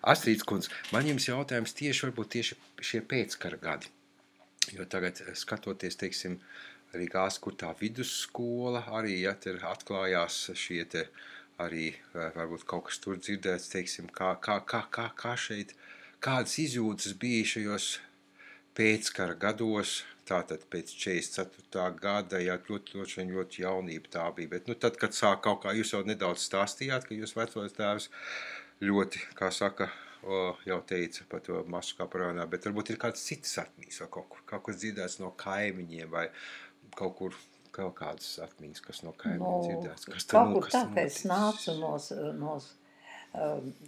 Astrīds kundze, man jums jautājums varbūt tieši šie pēckara gadi. Jo tagad skatoties, teiksim, arī gās, kur tā vidusskola arī, ja, te atklājās šie te arī, varbūt kaut kas tur dzirdēts, teiksim, kā šeit, kādas izjūtas bija šajos pēckara gados, tātad pēc 44. gada, jā, ļoti jaunība tā bija, bet, nu, tad, kad sāk kaut kā, jūs jau nedaudz stāstījāt, ka jūs vecos tēvs ļoti, kā saka, jau teica par to masu kaparānā, bet varbūt ir kāds citas atmiņas, vai kaut kas dzirdēts no kaimiņiem, vai kaut kur kaut kādas atmiņas, kas no kaimiņiem dzirdēts. Kaut kur tā, ka es nācu no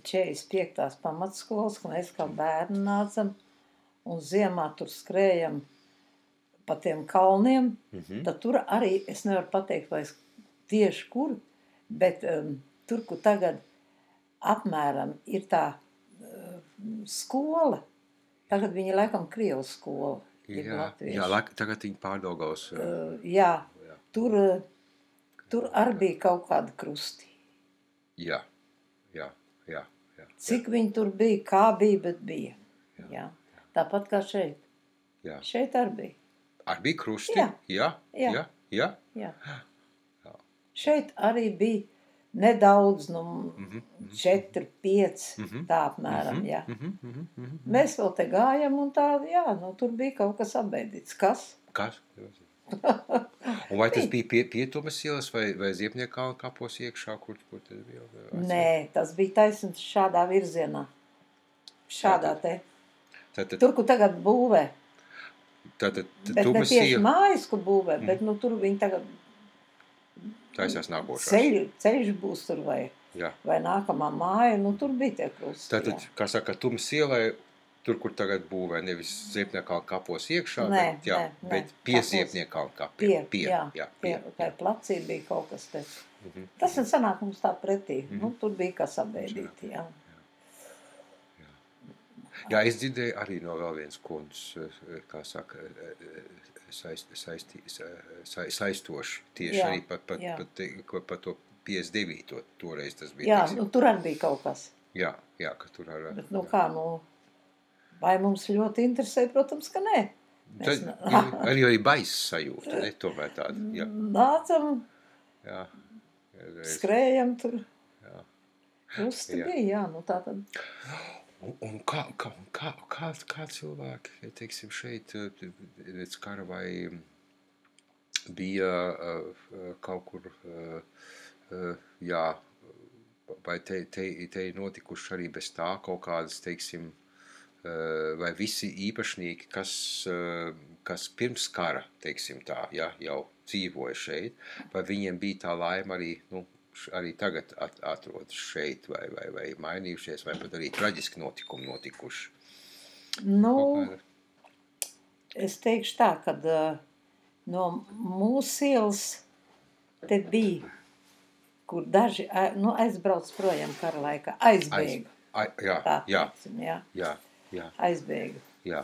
45. pamatskolas, ka mēs kā bērni nācam, un ziemā tur skrējam pa tiem kalniem, tad tur arī, es nevaru pateikt, vai tieši kur, bet tur, kur tagad apmēram ir tā skola, tagad viņa laikam Krievu skola. Jā, tagad viņa Pārdaugavas. Jā, tur arī bija kaut kāda krusti. Jā. Cik viņi tur bija, kā bija, bet bija. Jā. Tāpat kā šeit. Jā. Šeit arī bija. Arī bija krusti? Jā. Šeit arī bija nedaudz, 4, 5, tā apmēram, jā. Mēs vēl te gājam un tā, jā, tur bija kaut kas apbeidīts. Kas? Un vai tas bija Pietumas ielas vai Ziepniekalna kapos iekšā, kur tas bija? Nē, tas bija taisnība šādā virzienā. Šādā te. Tur, kur tagad būvē. Bet ne tieši mājas, kur būvē, bet tur viņi tagad taisās nākošās. Ceļš būs tur vai nākamā māja, tur bija tie krusti. Tātad, kā saka, Tumas ielai, tur, kur tagad būvē, nevis Ziepniekalna kapos iekšā, bet pie Ziepniekalna kapiem. Pie. Tā placī bija kaut kas te. Tas sanāk mums tā pretī. Tur bija kas apbeidīti, jā. Jā, es dzirdēju arī no vēl viens kundzes, kā saka, saistoši tieši arī par to 59. toreiz tas bija. Jā, tur arī bija kaut kas. Jā, ka tur arī. Bet vai mums ļoti interesē, protams, ka nē. Arī baisa sajūta, ne, tomēr tāda. Nācam, skrējam tur. Krusti bija, tā tad. Un kā cilvēki, teiksim, šeit pēc kara vai bija kaut kur, vai te notikuši arī bez tā kaut kādas, teiksim, vai visi īpašnieki, kas pirms kara, teiksim tā, jau dzīvoja šeit, vai viņiem bija tā laima arī tagad atrodas šeit, vai mainījušies, vai pat arī traģiski notikumi notikuši? Es teikšu tā, kad no mūsu ielas te bija, kur daži aizbrauc projām kara laikā, aizbēga. Jā. Aizbēga. Jā.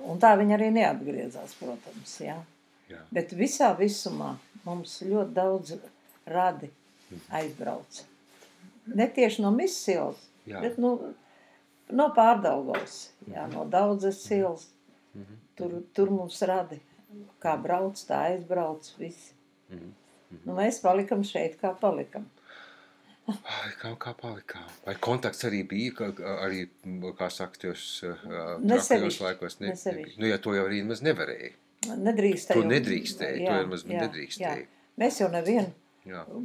Un tā viņi arī neatgriezās, protams, jā. Bet visā visumā mums ļoti daudz radi aizbrauc. Ne tieši no Misas ielas, bet no Pārdaugavas, no Daudzes ielas. Tur mums radi, kā brauc, tā aizbrauc visi. Mēs palikam šeit, kā palikam. Kā palikām? Vai kontakts arī bija, arī, kā saka, tos trakajos laikos? Nesevišķi. Ja to jau arī maz nevarēja. Nedrīkstēja. To nedrīkstēja. Mēs jau nevienu,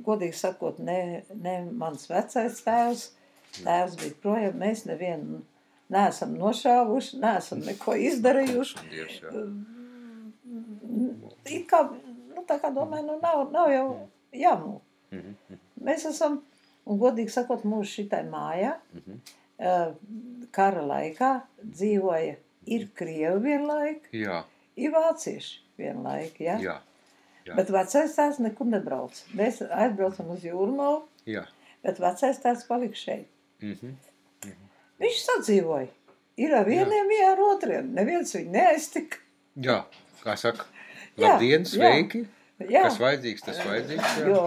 godīgi sakot, ne mans vecais tēvs bija projām, mēs nevienu neesam nošāvuši, neesam neko izdarījuši. It kā, tā kā domāju, nav jau jāmūk. Mēs esam, un godīgi sakot, mūsu šitai mājā, kara laikā dzīvoja ir Krievi vienlaiki, ir vācieši vienlaiki, jā. Bet vecais tēvs nekur nebrauc. Mēs aizbraucam uz Jūrmalu, bet vecais tēvs palika šeit. Viņš sadzīvoja. Ir ar vieniem, ir ar otriem. Neviens viņu neaiztika. Jā, kā saka, labdien, sveiki. Jā. Kas vajadzīgs, tas vajadzīgs, jā. Jo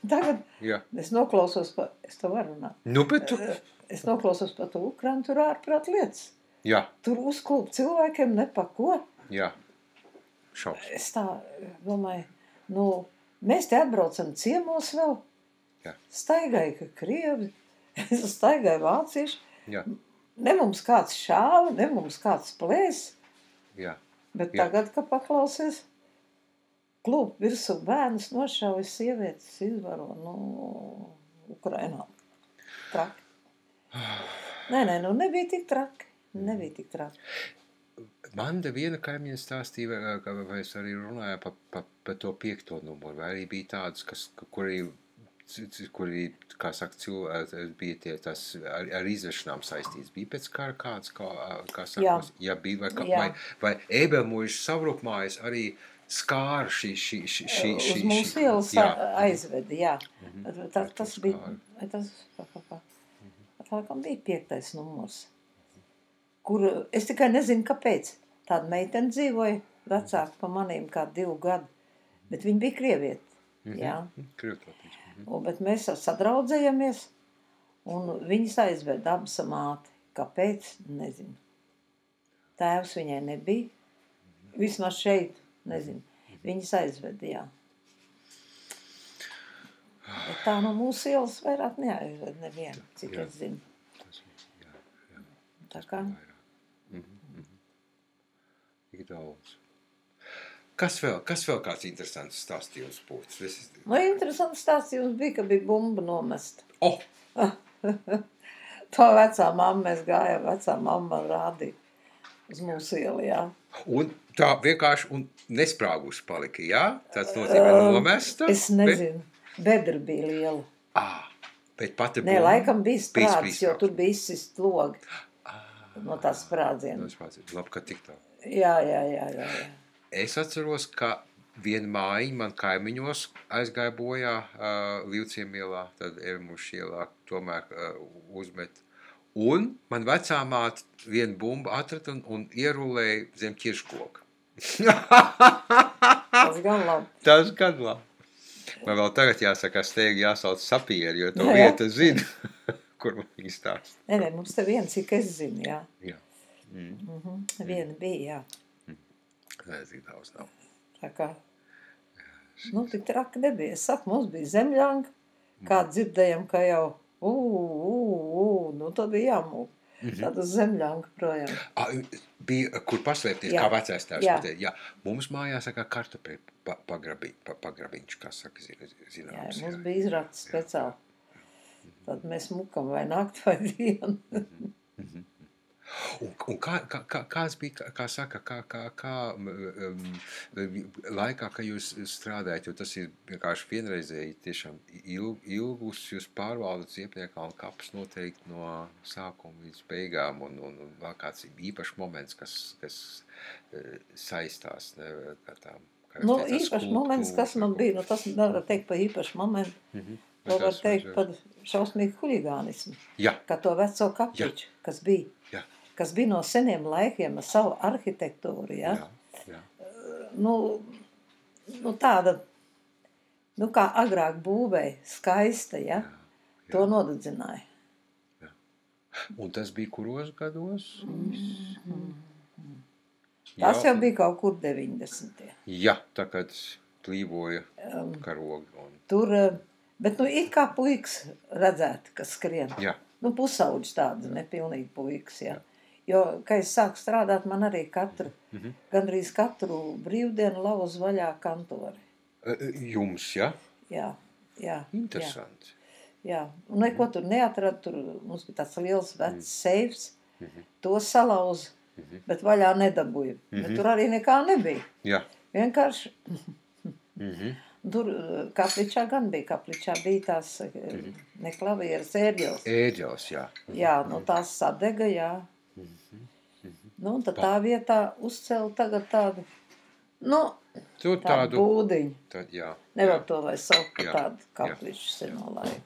tagad Jā. es noklausos es to varu runāt. Nu, bet tu... Es noklausos par to Ukrainu, tur ārprāt lietas. Jā. Tur uzklūp cilvēkiem nepako. Jā. Šaus. Es tā domāju, nu, mēs te atbraucam ciemos vēl. Jā. Staigāju, ka Krievi, staigāju vācieši. Jā. Ne mums kāds šāva, ne mums kāds plēs. Jā. Bet Jā. tagad, ka paklausies, klūp virsū bērnus nošauja sievietes izvaro, Ukrainā. Traki. Nē, nu nebija tik traki. Nebija tik traki. Man viena kaimiņa stāstīja, vai es arī runāju par to 5. numuru, vai arī bija tādas, kuri, kā saka, bija tie tas ar izvešanām saistīts. Bija pēc kara kāds, kā saka, ja bija, vai Ēbelmuižas savrupmājas arī skāra šī. Uz mūsu ielas aizveda, jā. Tas bija, laikam bija 5. numurs. Kur, es tikai nezinu, kāpēc. Tāda meitene dzīvoja vecāka pa manīm kā 2 gadu, bet viņa bija krievieti, jā. Bet mēs sadraudzējamies, un viņas aizveda abas māti. Kāpēc? Nezinu. Tēvs viņai nebija. Vismaz šeit, nezinu. Viņas aizveda, jā. Bet tā no mūsu ielas vairāk neaizveda nevienu, cik es zinu. Tā kā... Tik daudz. Kas vēl kāds interesants stāstījums būtu? Interesants stāstījums bija, ka bija bumba nomesta. Oh! To vecā mamma mēs gājām, vecā mamma rādīja uz mūsu ielu, jā. Un tā vienkārši nesprāgusi palika, jā? Tāds nozīmē nomesta? Es nezinu. Bedra bija liela. Bet pati bumba? Nē, laikam bija sprādzis, jo tur bija izsist logi. No tās sprādziena. Labi, ka tik tā. Jā. Es atceros, ka viena mājiņa man kaimiņos aizgāja bojā Līvciem ielā, tad Ēbelmuižas ielā tomēr uzmet. Un man vecā māte vienu bumbu atrada un ierulēja zem ķirškoka. Tas gan labi. Man vēl tagad jāsaka, steigi jāsauc sapieri, jo to vieta zina. Kur man viņi stāst? Nē, mums te viens, cik es zinu, jā. Jā. Viena bija, jā. Nē, cik daudz nav. Tā kā, tik traki nebija. Es saku, mums bija zemļanga, kā dzirdējam, ka jau, tad bija jāmūk. Tāda zemļanga projām. Bija, kur paslēpties, kā vecais tēvs pateica. Jā, mums mājās saka kartupeļu pagrabiņš, kā saka, zināms. Jā, mums bija izrakts speciāli. Tad mēs mukam vai nakti vai dienu. Un kāds bija, kā saka, laikā, kad jūs strādājat, jo tas ir vienkārši vienreizēji tiešām ilgus, jūs pārvaldat Ziepniekā un Kapus noteikti no sākuma līdz beigām, un vēl kāds īpašs moments, kas saistās, ne, kā tām. Īpašs moments, kas man bija, tas nevar teikt par īpašu momentu. To var teikt par šausmīgu huligānismu. Jā. Kā to veco kapliču, kas bija no seniem laikiem ar savu arhitektūru, jā. Tāda, kā agrāk būvēja, skaista, jā. To nodedzināja. Jā. Un tas bija kuros gados? Tas jau bija kaut kur 90. Jā, tā kad plīvoja karogi. Tur... Bet, it kā puikas redzētu, kas skrien. Jā. Pusauģis tāds, nepilnīgi puikas, jā. Jo, kad es sāku strādāt, man arī gandrīz katru brīvdienu lauz vaļā kantori. Jums, jā? Jā. Interesanti. Jā. Un neko tur neatrada, tur mums bija tāds liels vecs seifs, to salauz, bet vaļā nedabūja. Bet tur arī nekā nebija. Jā. Vienkārši... Tur kapličā gan bija. Kapličā bija tās ne klavieres, ēģels. Ēģels, jā. Jā, tās sadega, jā. Un tad tā vietā uzcēla tagad tādu, tādu būdiņu. Jā. Nevar to vai saukt par tādu kapliču seno laiku.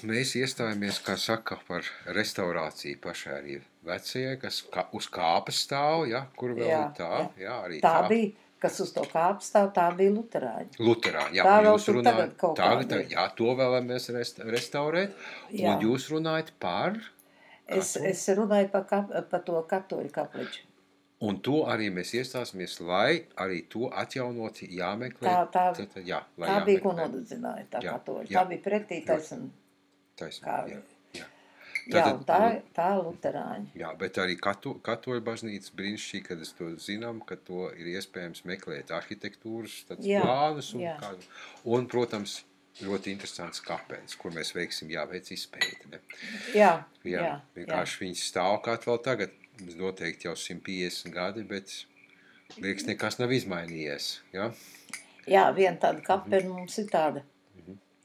Mēs iestājāmies, kā saka, par restaurāciju pašai arī vecajai, kas uz kāpas stāv, ja, kur vēl ir tā. Jā, arī tā bija. kas uz to kāpu stāv, tā bija luterāņi. Luterāņi, jā. Tā Un vēl jūs tur runājat, tagad kaut kāda ir. jā, to vēlamies restaurēt. Jā. Un jūs runājat par? Es runāju par to katoļu kapliču. Un to arī mēs iestāsimies, lai arī to atjaunot jāmeklē. Tā jāmeklē. bija, ko nodedzināja tā katoļa. Tā bija pretī taisn. Jā, un tā luterāņi. Jā, bet arī katoļu baznīcas brīnišķīgi, kad es to zinām, ka to ir iespējams meklēt arhitektūras plānus un, protams, ļoti interesants kapenes, kur mēs veic izpēti. Ne? Jā. Vienkārši viņas stāv kā vēl tagad. Noteikti jau 150 gadi, bet liekas, nekas nav izmainījies. Ja? Jā, viena tāda kapena mums ir tāda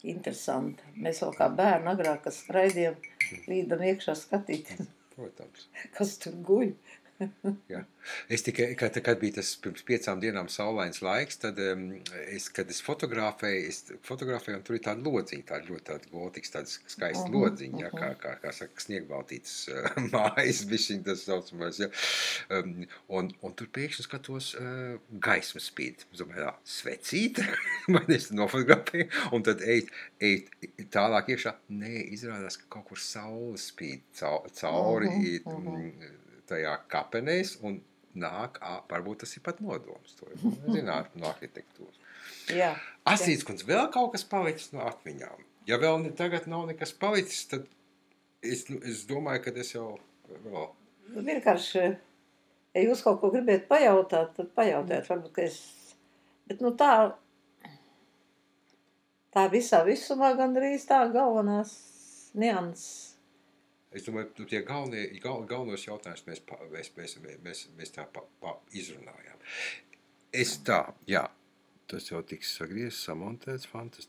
interesanta. Mēs vēl kā bērni agrāk, kas raidījām, līdam iekšā skatīt, protams, kas tur guļ. Jā. Es tikai, kad bija tas pirms 5 dienām saulains laiks, tad, kad es fotografēju, un tur ir tāda lodziņa, tāda ļoti tāda gotiks, tāda skaista lodziņa, kā saka, sniegbaltītas mājas, bišķiņ tas saucamais, ja. Un tur pēkšņi skatos gaismas spīd. Es domāju, svecīte, man es nofotografēju, un tad ej tālāk iekšā. Nē, izrādās, ka kaut kur saule spīd cauri tajā kapenēs, un varbūt tas ir pat nodoms, to zināt no arhitektūras. Jā. Asīts kundz, vēl kaut kas palicis no atmiņām. Ja vēl tagad nav nekas palicis, tad es domāju, ka es jau vēl... Vienkārši, ja jūs kaut ko gribiet pajautāt, tad pajautājiet, varbūt, ka es... Bet, tā visumā gandrīz tā galvenās nianses. Es domāju, tie galvenos jautājumus mēs tā izrunājām. Tas jau tiks sagriezts, samontēts, fantastiski.